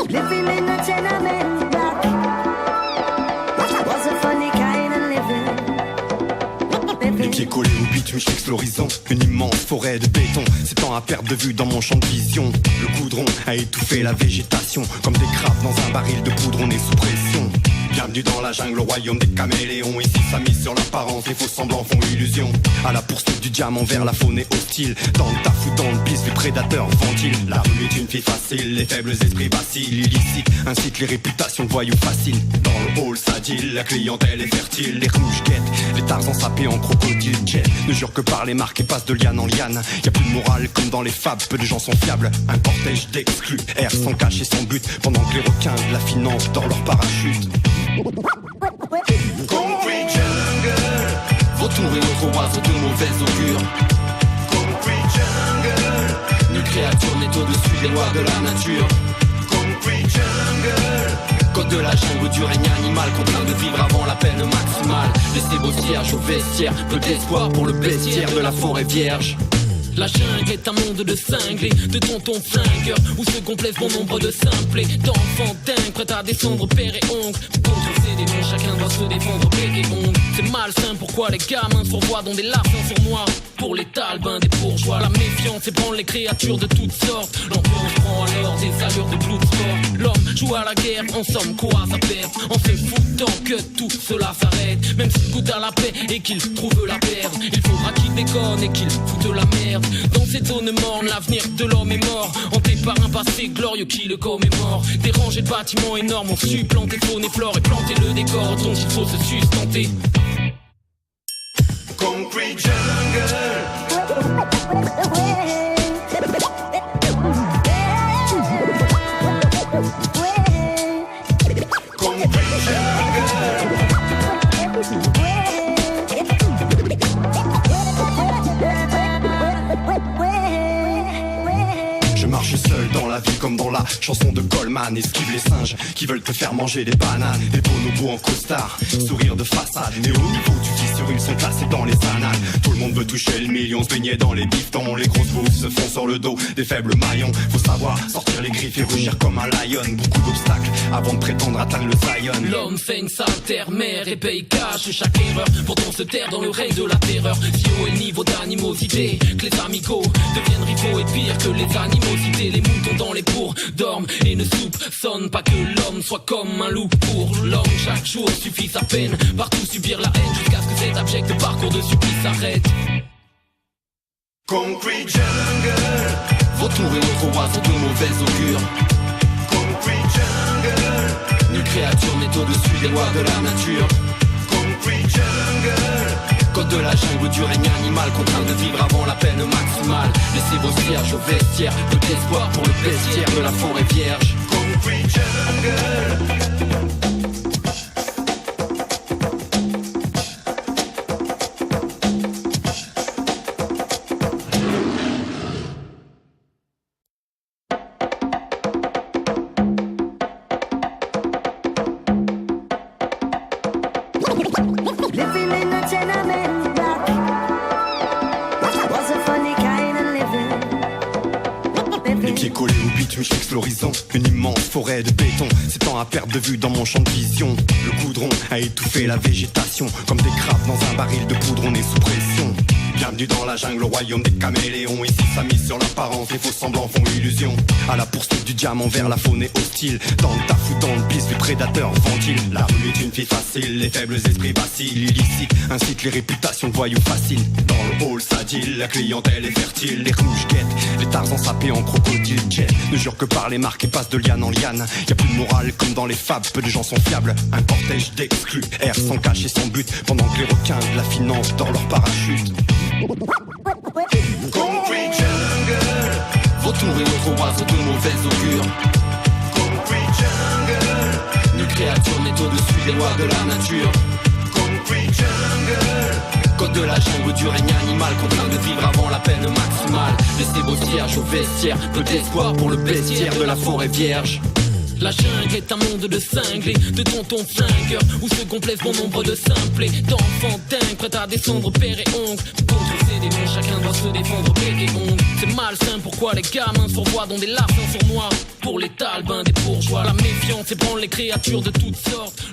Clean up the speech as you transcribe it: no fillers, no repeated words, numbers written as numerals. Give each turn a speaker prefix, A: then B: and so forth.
A: Living in a tenement block was a funny kind of living.
B: Les pieds collés au bitume, je fixe l'horizon. Une immense forêt de béton s'étend à perte de vue dans mon champ de vision. Le goudron a étouffé la végétation. Comme des crabes dans un baril de poudre, on est sous pression. Bienvenue dans la jungle, au royaume des caméléons. Ici ça mise sur l'apparence, les faux semblants font illusion. À la poursuite du diamant vers la faune est hostile. Dans le taf ou dans le bliss, les prédateurs ventilent. La rue est une fille facile, les faibles esprits vacillent. Illicite, incite les réputations de voyous fascinent. Dans le hall ça deal, la clientèle est fertile. Les rouges guettent, les tarzans sapés en crocodile jet. Ne jure que par les marques et passe de liane en liane. Y'a plus de morale comme dans les fables, peu de gens sont fiables. Un cortège d'exclus, errent sans cache et sans but. Pendant que les requins de la finance dans leur parachute.
C: Concrete jungle, vautour et autres oiseaux de mauvais augure. Concrete jungle, nulle créature n'est au-dessus des lois de la nature. Concrete jungle, code de la jungle du règne animal, contraint de vivre avant la peine maximale. Laissez vos cierges au vestiaire, peu d'espoir pour le bestiaire de la forêt vierge. La jungle est un monde de cinglés, de tontons flingueurs, où se complaisent bon nombre de simplés, d'enfants dingues, prêts à descendre père et oncle. Contre ces démons, chacun doit se défendre bec et ongle. C'est malsain, pourquoi les gamins fourvoient dans des larcins sournois? Pour les talbins, des bourgeois, la méfiance ébranle les créatures de toutes sortes. L'ambiance prend alors des allures de Bloodsport. L'homme joue à la guerre, en somme, quoi à perdre? En se foutant que tout cela s'arrête. Même s'il goûte à la paix et qu'il trouve la perdre, il faudra qu'il déconne et qu'il foute la merde. Dans cette zone morne, l'avenir de l'homme est mort, hanté par un passé glorieux qui le commémore. Des rangées de bâtiments énormes ont su planter faune et flore et planter le décor dont il faut se sustenter. Concrete jungle. Concrete jungle.
B: Je marche seul dans la ville comme dans la chanson de Coleman. Esquive les singes qui veulent te faire manger des bananes. Des bonobos en costard, sourire de façade. Mais au niveau du fissure, ils sont classés dans les annales. Tout le monde veut toucher le million, se baigner dans les bifetons. Les grosses bouffes se font sur le dos des faibles maillons. Faut savoir sortir les griffes et rugir comme un lion. Beaucoup d'obstacles avant de prétendre atteindre le Zion.
C: L'homme fait une sale terre-mère et paye cash chaque erreur. Pourtant se taire dans le règne de la terreur. Si haut est le niveau d'animosité que les amicaux deviennent rivaux et pire que les animosités. Les moutons dans les bourgs dorment et ne soupçonnent pas que l'homme soit comme un loup. Pour l'homme chaque jour suffit sa peine. Partout subir la haine jusqu'à ce que cet abject parcours de supplice s'arrête. Concrete jungle, vautour et autres oiseaux de mauvais augure. Concrete jungle, nulle créature n'est au-dessus des lois de la nature. Concrete jungle, code de la jungle du règne animal, contraint de vivre avant la peine maximale. Laissez vos cierges au vestiaire, peu d'espoir pour le bestiaire de la forêt vierge. Concrete jungle.
A: Living in a tenement block was a funny kind of living.
B: Les pieds collés au bitume, je fixe l'horizon. Une immense forêt de béton s'étend à perte de vue dans mon champ de vision. Le goudron a étouffé la végétation. Comme des crabes dans un baril de poudre, on est sous pression. Bienvenue dans la jungle, au royaume des caméléons. Ici ça mise sur l'apparence, les faux semblants font illusion. À la poursuite du diamant vers la faune est hostile. Dans le taf ou dans le bliss, les prédateurs ventilent. La rue est une fille facile, les faibles esprits vacillent. Illicite, incite les réputations de voyous fascinent. Dans le hall ça deal, la clientèle est fertile. Les rouges guettent, les tarzans sapés en crocodile jet. Ne jure que par les marques et passe de liane en liane. Y'a plus de morale comme dans les fables, peu de gens sont fiables. Un cortège d'exclus, errent sans cache et sans but. Pendant que les requins de la finance dans leur parachute.
C: Concrete jungle, vautour et autres oiseaux de mauvais augure. Concrete jungle, nulle créature n'est au-dessus des lois de la nature. Concrete jungle, code de la jungle du règne animal, contraint de vivre avant la peine maximale. Laissez vos cierges au vestiaire, peu d'espoir pour le bestiaire de la forêt vierge.
D: La jungle est un monde de cinglés, de tontons flingueurs, où se complaisent bon nombre de simplés, d'enfants dingues, prêts à descendre père et oncle. Contre ces démons, chacun doit se défendre bec et ongle. C'est malsain, pourquoi les gamins s'envoient dans des larcins sur noirs? Pour les talbins des bourgeois, la méfiance ébranle les créatures de toutes sortes.